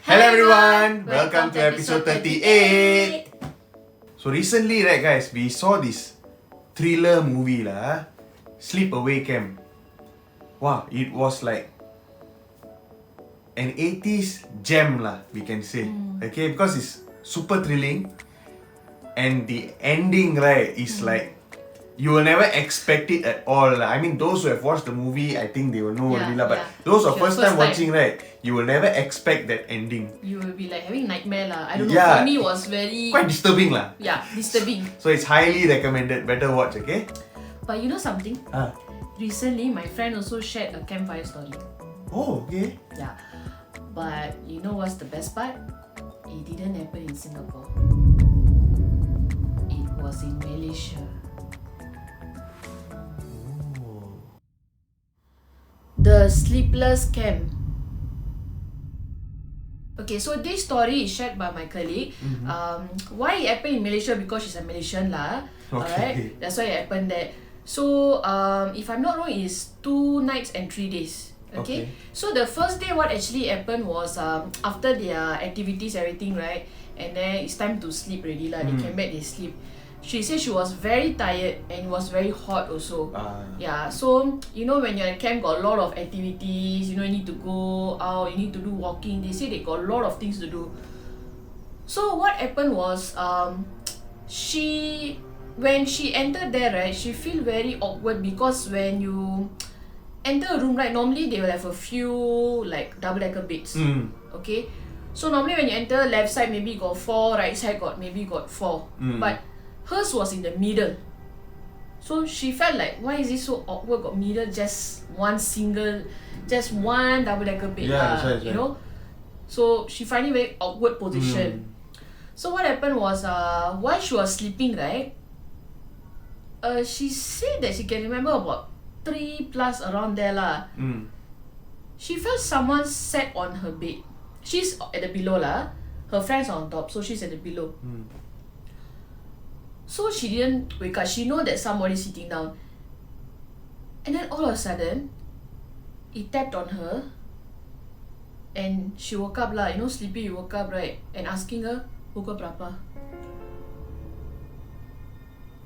Hello everyone! Welcome to episode 38! So recently, right guys, we saw this thriller movie lah, Sleepaway Camp. Wow, it was like an 80s gem lah, we can say. Okay, because it's super thrilling. And the ending, right, is like you will never expect it at all. I mean, those who have watched the movie, I think they will know already lah. But those who are first time watching, right, you will never expect that ending. You will be like having nightmare lah. I don't know. For me, it was very quite disturbing lah. Yeah, disturbing. So it's highly recommended. Better watch, okay? But you know something? Recently, my friend also shared a campfire story. Oh, okay. Yeah. But you know what's the best part? It didn't happen in Singapore. It was in Malaysia. The Sleepless Camp. Okay, so this story is shared by my colleague. Why it happened in Malaysia? Because she's a Malaysian lah. Alright, that's why it happened there. So, if I'm not wrong, it's 2 nights and 3 days. Okay? So the first day, what actually happened was after their activities, everything, right? And then it's time to sleep already lah. They came back, they sleep. She said she was very tired and it was very hot also. Yeah, so you know when you're at camp, got a lot of activities. You know, you need to go out, you need to do walking. They say they got a lot of things to do. So what happened was, when she entered there, right, she feel very awkward because when you enter a room, right, normally they will have a few like double-decker beds. Okay, so normally when you enter, left side maybe got 4, right side maybe got 4. But hers was in the middle. So she felt like, why is it so awkward? Got middle, just one double-decker bed. You know? So she find it very awkward position. So what happened was, while she was sleeping, right, she said that she can remember about 3 plus around there lah. She felt someone sat on her bed. She's at the below lah. Her friends are on top, so she's at the below. So she didn't wake up. She know that somebody's sitting down. And then all of a sudden, it tapped on her. And she woke up lah. You know, sleepy, you woke up, right? And asking her, pukul berapa?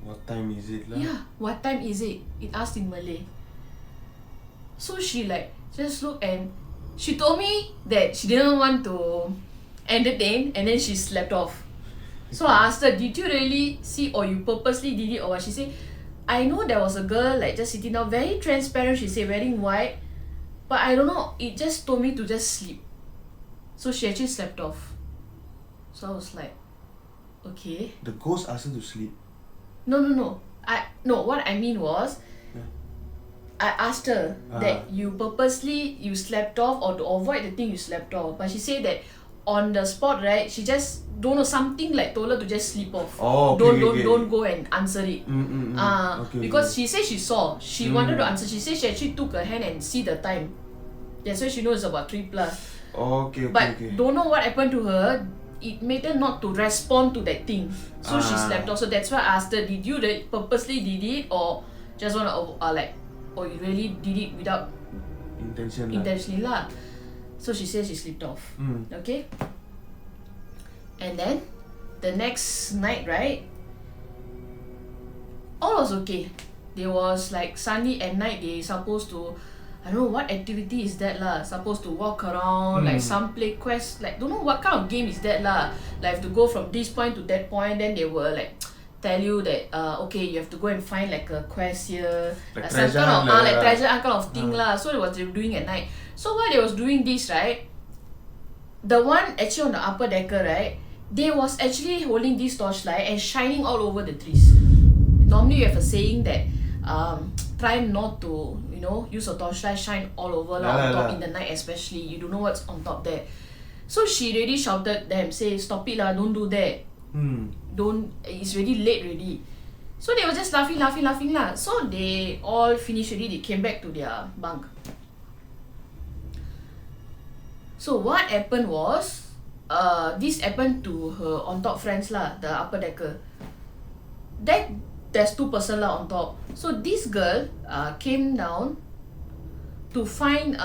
What time is it lah? Yeah, what time is it? It asked in Malay. So she like, just looked and she told me that she didn't want to entertain and then she slept off. So I asked her, did you really see or you purposely did it or what? She said, I know there was a girl like just sitting down, very transparent, she said, wearing white. But I don't know, it just told me to just sleep. So she actually slept off. So I was like, okay. The ghost asked her to sleep? No. What I mean was, I asked her that you purposely you slept off or to avoid the thing you slept off. But she said that on the spot, right, she just don't know, something like told her to just sleep off. Don't go and answer it. Because she said she saw. She wanted to answer. She said she actually took her hand and see the time. That's why she knows about 3 plus. But don't know what happened to her. It made her not to respond to that thing. So she slept off. So that's why I asked her, did you purposely did it or just want to or you really did it without intentionally lah. So she says she slept off. Okay. And then the next night, right, all was okay. There was like suddenly at night they supposed to, I don't know what activity is that lah. Supposed to walk around like some play quest, like don't know what kind of game is that lah. Like have to go from this point to that point. Then they were like tell you that okay, you have to go and find like a quest here, like some kind of like treasure kind of thing lah. So it was they were doing at night. So while they was doing this, right, the one actually on the upper decker, right, they was actually holding this torchlight and shining all over the trees. Normally you have a saying that try not to, you know, use a torchlight shine all over on top in the night, especially you don't know what's on top there. So she really shouted them, say stop it lah, don't do that. Don't, it's really late already. So they were just laughing lah. So they all finished already, they came back to their bunk. So what happened was, this happened to her on top friends lah, the upper decker. There's 2 person lah on top. So this girl came down to find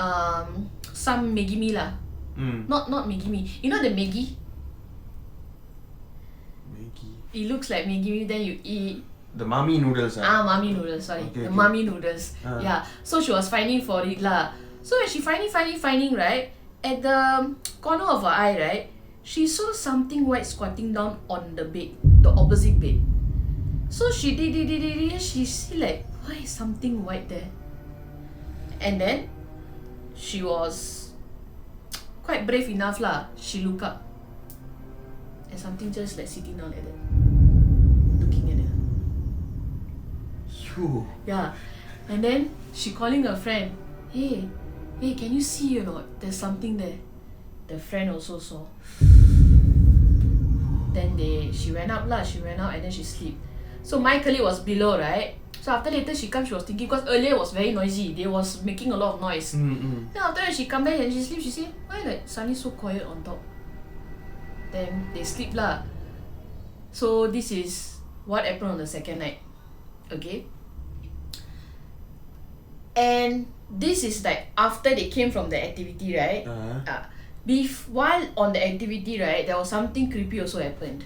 some Maggi mee lah. Not Maggi mee. You know the Maggi? Maggi. It looks like Maggi mee, then you eat. The mummy noodles. Mummy noodles, sorry. Okay, the okay. mummy noodles. Yeah. So she was finding for it lah. So when she finding, right, at the corner of her eye, right, she saw something white squatting down on the bed, the opposite bed. So she did, she see like, why is something white there? And then she was quite brave enough lah. She look up and something just like sitting down like that, looking at her. You. Yeah. And then she calling her friend, hey, can you see or not? There's something there. The friend also saw. Then she went out and then she sleep. So my colleague was below, right? So after later she come, she was thinking, because earlier it was very noisy. They was making a lot of noise. Then after that she come back and she sleep, she say, why like suddenly so quiet on top? Then they sleep lah. So this is what happened on the second night. Okay? And this is like after they came from the activity, right? While on the activity, right, there was something creepy also happened.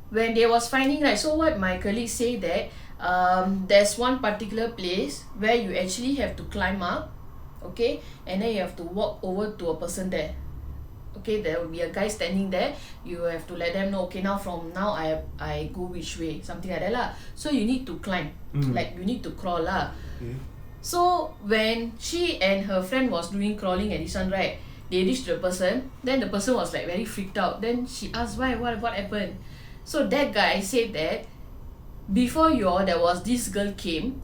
When they was finding, right, so what my colleague say that there's one particular place where you actually have to climb up, okay, and then you have to walk over to a person there. Okay, there will be a guy standing there. You have to let them know, okay, from now I go which way, something like that lah. So you need to climb, like you need to crawl lah. So when she and her friend was doing crawling at this one, right, they reached the person. Then the person was like very freaked out. Then she asked why, what happened? So that guy said that before there was this girl came,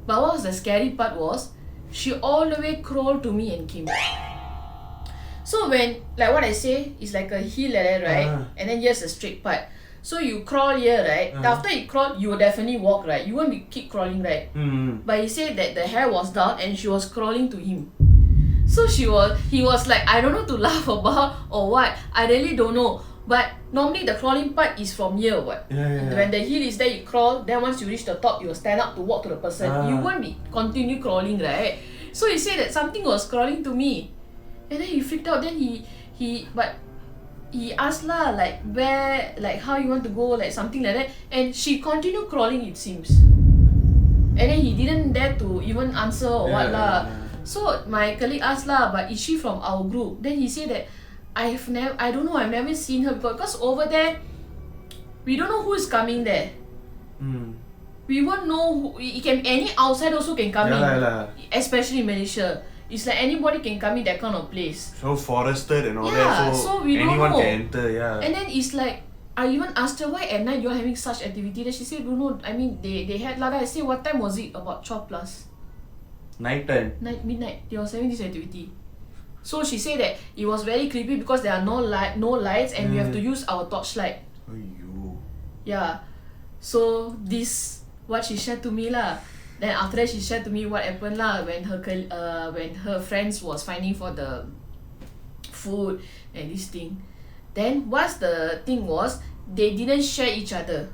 but what was the scary part was she all the way crawled to me and came back. So when, like what I say, it's like a hill like that, right? And then here's a straight part. So you crawl here, right? After you crawl, you will definitely walk, right? You won't keep crawling, right? But he said that the hair was down and she was crawling to him. So he was like, I don't know to laugh about or what. I really don't know. But normally the crawling part is from here, what? When the hill is there, you crawl. Then once you reach the top, you will stand up to walk to the person. You won't be continue crawling, right? So he said that something was crawling to me. And then he freaked out. Then he asked lah, like where, like how you want to go, like something like that. And she continued crawling, it seems. And then he didn't dare to even answer or what lah. So my colleague asked lah, but is she from our group? Then he said that I don't know, I've never seen her because over there we don't know who is coming there. We won't know who, any outside also can come in. Especially in Malaysia. It's like anybody can come in that kind of place. So forested and all that, so we don't anyone know. can enter, And then it's like, I even asked her why at night you're having such activity. Then she said, don't know, I mean they had lah. I said, what time was it? About 12 plus. Night time. Midnight. They was having this activity. So she said that it was very creepy because there are no lights and we have to use our torchlight. Yeah. So this what she shared to me lah. Then after that she shared to me what happened lah when her friends was finding for the food and this thing. Then what's the thing was, they didn't share each other.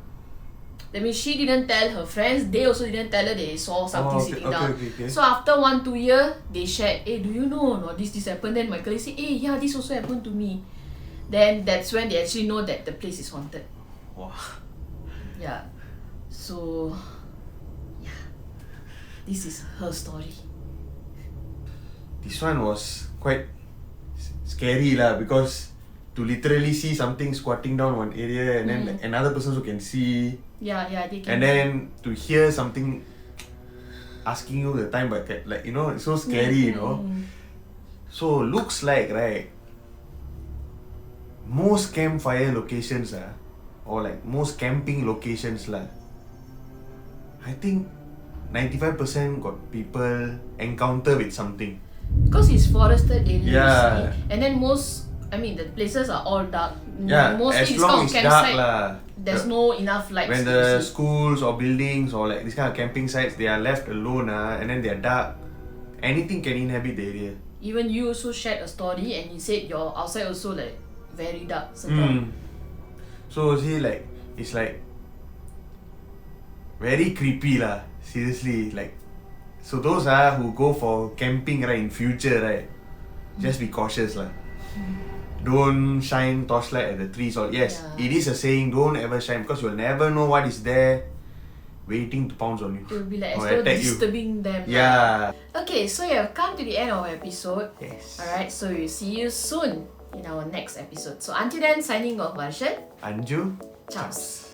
That means she didn't tell her friends, they also didn't tell her they saw something sitting down. So after 1-2 years, they shared, hey, do you know no, this happened? Then my colleague said, hey, yeah, this also happened to me. Then that's when they actually know that the place is haunted. Wow. Yeah. So yeah, this is her story. This one was quite scary lah, because to literally see something squatting down one area and then another person who can see. Yeah, they can. And then to hear something asking you the time, but like, you know, it's so scary, you know. So looks like, right, most campfire locations or like most camping locations lah, I think 95% got people encounter with something. Because it's forested area, Yeah. you see. And then the places are all dark. Yeah, Mostly as this long kind of as campsite, dark lah. there's no enough lights. When to the see. schools or buildings or like this kind of camping sites, they are left alone and then they are dark, anything can inhabit the area. Even you also shared a story and you said your outside also like very dark. So see, like, it's like very creepy lah. Seriously, like, so those who go for camping right in future, right, just be cautious lah. Don't shine torchlight at the trees or yes, Yeah. it is a saying, don't ever shine because you'll never know what is there waiting to pounce on you. It will be like as or though attack you. disturbing them. Yeah. Okay, so you have come to the end of our episode. Yes. Alright, so we'll see you soon in our next episode. So until then, signing off, Varshan. Anju. Ciao.